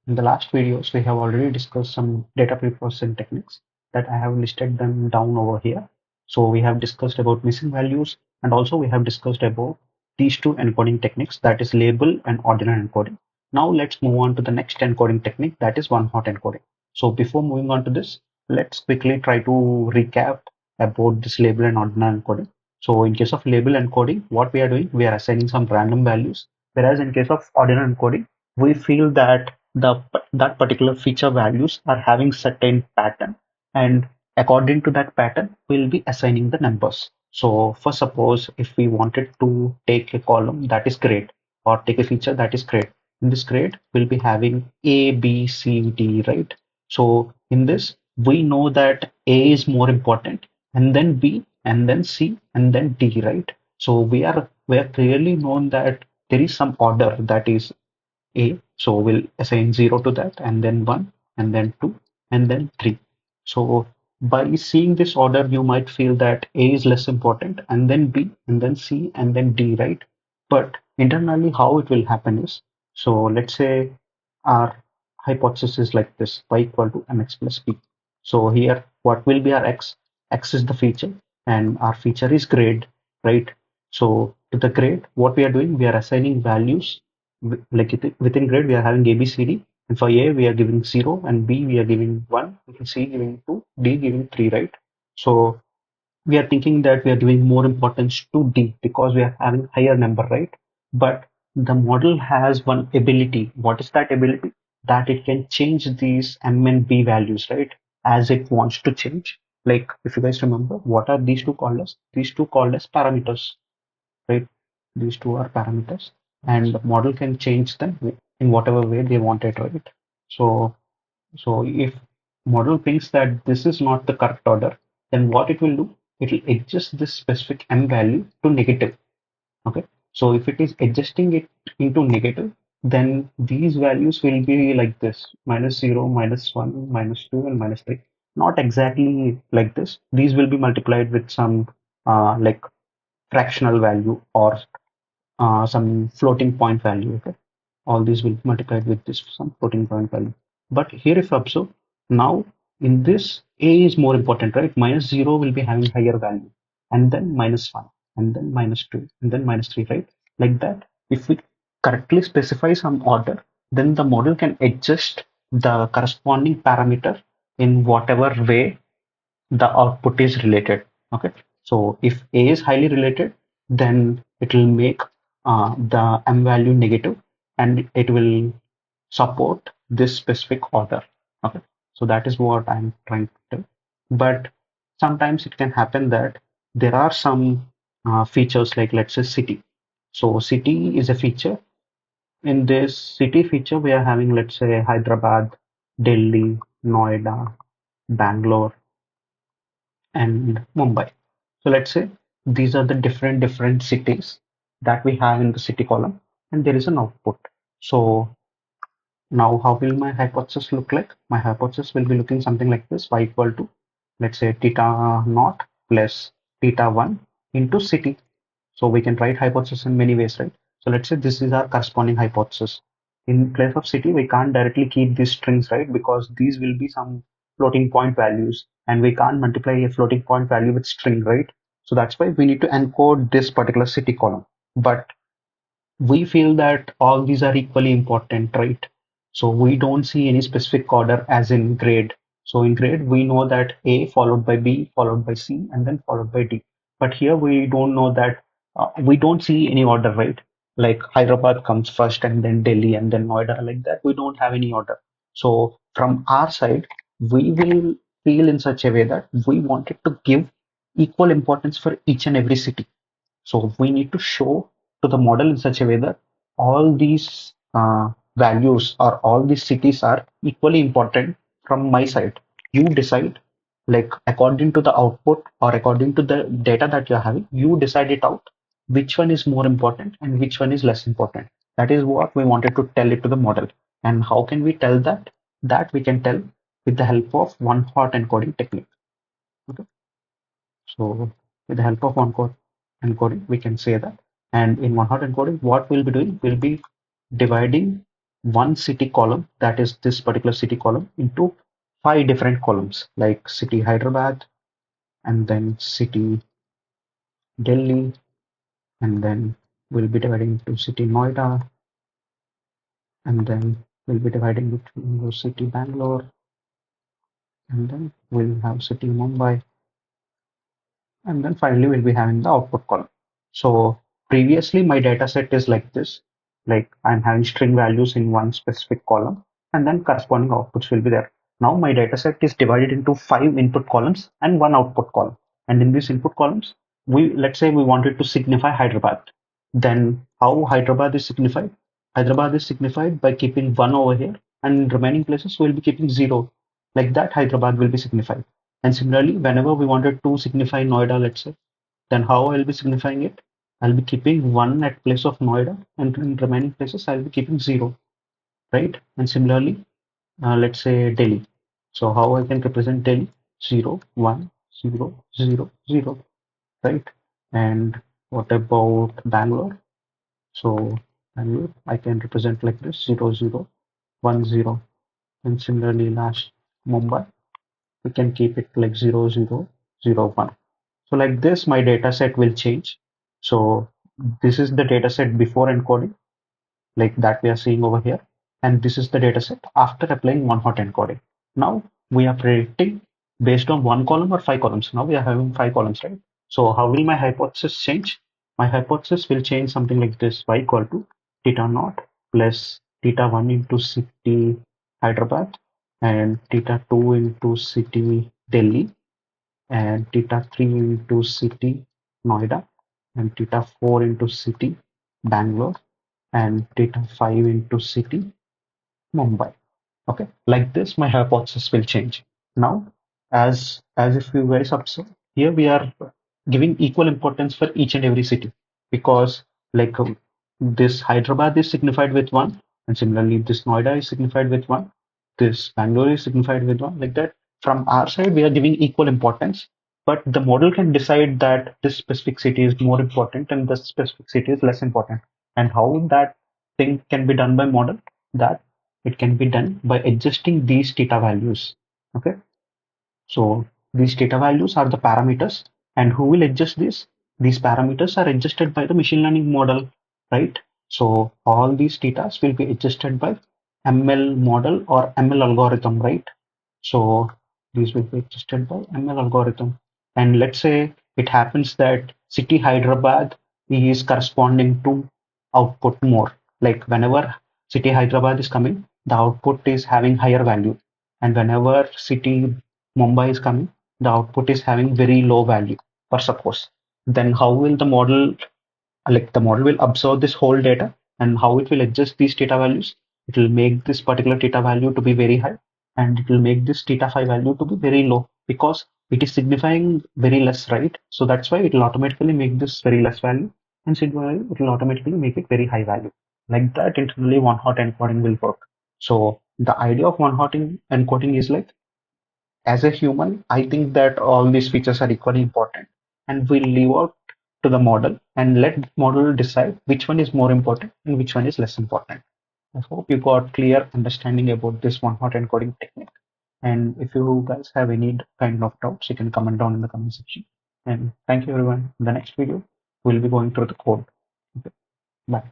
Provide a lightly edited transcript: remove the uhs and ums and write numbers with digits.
In the last videos, we have already discussed some data preprocessing techniques that I have listed them down over here. So we have discussed about missing values, and also we have discussed about these two encoding techniques, that is label and ordinal encoding. Now let's move on to the next encoding technique, that is one-hot encoding. So before moving on to this, let's quickly try to recap about this label and ordinal encoding. So in case of label encoding, what we are doing, we are assigning some random values, whereas in case of ordinal encoding, we feel that that particular feature values are having certain pattern, and according to that pattern we'll be assigning the numbers. So for suppose if we wanted to take a column that is grade, or take a feature that is grade, in this grade we'll be having A, B, C, D, right? So in this we know that A is more important, and then B, and then C, and then D, right? So we are clearly known that there is some order, that is A. So we'll assign 0 to that, and then 1, and then 2, and then 3. So by seeing this order, you might feel that A is less important, and then B, and then C, and then D, right? But internally, how it will happen is, so let's say our hypothesis is like this: y equal to mx plus b. So here, what will be our x? X is the feature, and our feature is grade, right? So to the grade, what we are doing, we are assigning values like within grade we are having A, B, C, D, and for A we are giving 0, and B we are giving 1, and C giving 2, D giving 3, right? So we are thinking that we are giving more importance to D because we are having higher number, right? But the model has one ability. What is that ability? That it can change these M and B values, right? As it wants to change. Like if you guys remember, what are these two called as? These two called as parameters, right? These two are parameters, and the model can change them in whatever way they want it, right? So, so if model thinks that this is not the correct order, then what it will do? It will adjust this specific m value to negative. Okay. So if it is adjusting it into negative, then these values will be like this: minus 0, minus 1, minus 2, and minus 3. Not exactly like this. These will be multiplied with some like fractional value, or some floating point value. Okay, all these will be multiplied with this some floating point value. But here, if you observe, now in this A is more important, right? Minus 0 will be having higher value, and then minus 1, and then minus 2, and then minus 3, right? Like that. If we correctly specify some order, then the model can adjust the corresponding parameter in whatever way the output is related. Okay, so if A is highly related, then it will make the M value negative, and it will support this specific order. Okay, so that is what I'm trying to tell. But sometimes it can happen that there are some features, like let's say city. So city is a feature. In this city feature, we are having, let's say, Hyderabad, Delhi, Noida, Bangalore, and Mumbai. So let's say these are the different cities that we have in the city column, and there is an output. So now how will my hypothesis look like? My hypothesis will be looking something like this: y equal to, let's say, theta naught plus theta 1 into city. So we can write hypothesis in many ways, right? So let's say this is our corresponding hypothesis. In place of city, we can't directly keep these strings, right? Because these will be some floating point values, and we can't multiply a floating point value with string, right? So that's why we need to encode this particular city column. But we feel that all these are equally important, right? So we don't see any specific order as in grade. So in grade, we know that A followed by B followed by C and then followed by D. But here we don't know that, we don't see any order, right? Like Hyderabad comes first and then Delhi and then Noida, like that. We don't have any order. So from our side, we will feel in such a way that we wanted to give equal importance for each and every city. So we need to show to the model in such a way that all these values or all these cities are equally important from my side. You decide, like according to the output or according to the data that you're having, you decide it out which one is more important and which one is less important. That is what we wanted to tell it to the model. And how can we tell that? That we can tell with the help of one hot encoding technique. Okay. So with the help of one-hot encoding, we can say that. And in one-hot encoding, what we'll be doing, we'll be dividing one city column, that is this particular city column, into 5 different columns like city Hyderabad, and then city Delhi, and then we'll be dividing into city Noida, and then we'll be dividing between the city Bangalore, and then we'll have city Mumbai, and then finally we'll be having the output column. So previously my data set is like this, like I'm having string values in one specific column, and then corresponding outputs will be there. Now my data set is divided into 5 input columns and one output column. And in these input columns, let's say we wanted to signify Hyderabad. Then how Hyderabad is signified? Hyderabad is signified by keeping 1 over here, and in remaining places we'll be keeping 0. Like that, Hyderabad will be signified. And similarly, whenever we wanted to signify Noida, let's say, then how I'll be signifying it? I'll be keeping 1 at place of Noida, and in remaining places I'll be keeping 0, right? And similarly, let's say Delhi. So how I can represent Delhi? 0, 1, 0, 0, 0, right? And what about Bangalore? So Bangalore, I can represent like this: 0, 0, 1, 0. And similarly, last Mumbai, we can keep it like 0, 0, 0, 1. So like this, my data set will change. So this is the data set before encoding, like that we are seeing over here. And this is the data set after applying one-hot encoding. Now we are predicting based on one column or 5 columns. Now we are having 5 columns, right? So how will my hypothesis change? My hypothesis will change something like this: y equal to theta naught plus theta 1 into city Hyderabad, and theta 2 into city Delhi, and theta 3 into city Noida, and theta 4 into city Bangalore, and theta 5 into city Mumbai. Okay, like this, my hypothesis will change. Now, as if you guys observe, here we are giving equal importance for each and every city, because like this Hyderabad is signified with 1, and similarly this Noida is signified with 1, this Bangalore is signified with 1. Like that, from our side, we are giving equal importance, but the model can decide that this specific city is more important and this specific city is less important. And how that thing can be done by model? That it can be done by adjusting these theta values. Okay, so these theta values are the parameters, and who will adjust this? These parameters are adjusted by the machine learning model, right? So all these thetas will be adjusted by ML model or ML algorithm, right? So these will be adjusted by ML algorithm. And let's say it happens that city Hyderabad is corresponding to output more. Like whenever city Hyderabad is coming, the output is having higher value. And whenever city Mumbai is coming, the output is having very low value, for suppose. Then how will the model, like the model will observe this whole data, and how it will adjust these theta values? It will make this particular theta value to be very high, and it will make this theta phi value to be very low, because it is signifying very less, right? So that's why it will automatically make this very less value, and similarly it will automatically make it very high value. Like that, internally one hot encoding will work. So the idea of one hot encoding is like, as a human, I think that all these features are equally important, and we leave out to the model and let the model decide which one is more important and which one is less important. I hope you got clear understanding about this one hot encoding technique. And if you guys have any kind of doubts, you can comment down in the comment section. And thank you everyone. In the next video, we'll be going through the code. Okay. Bye.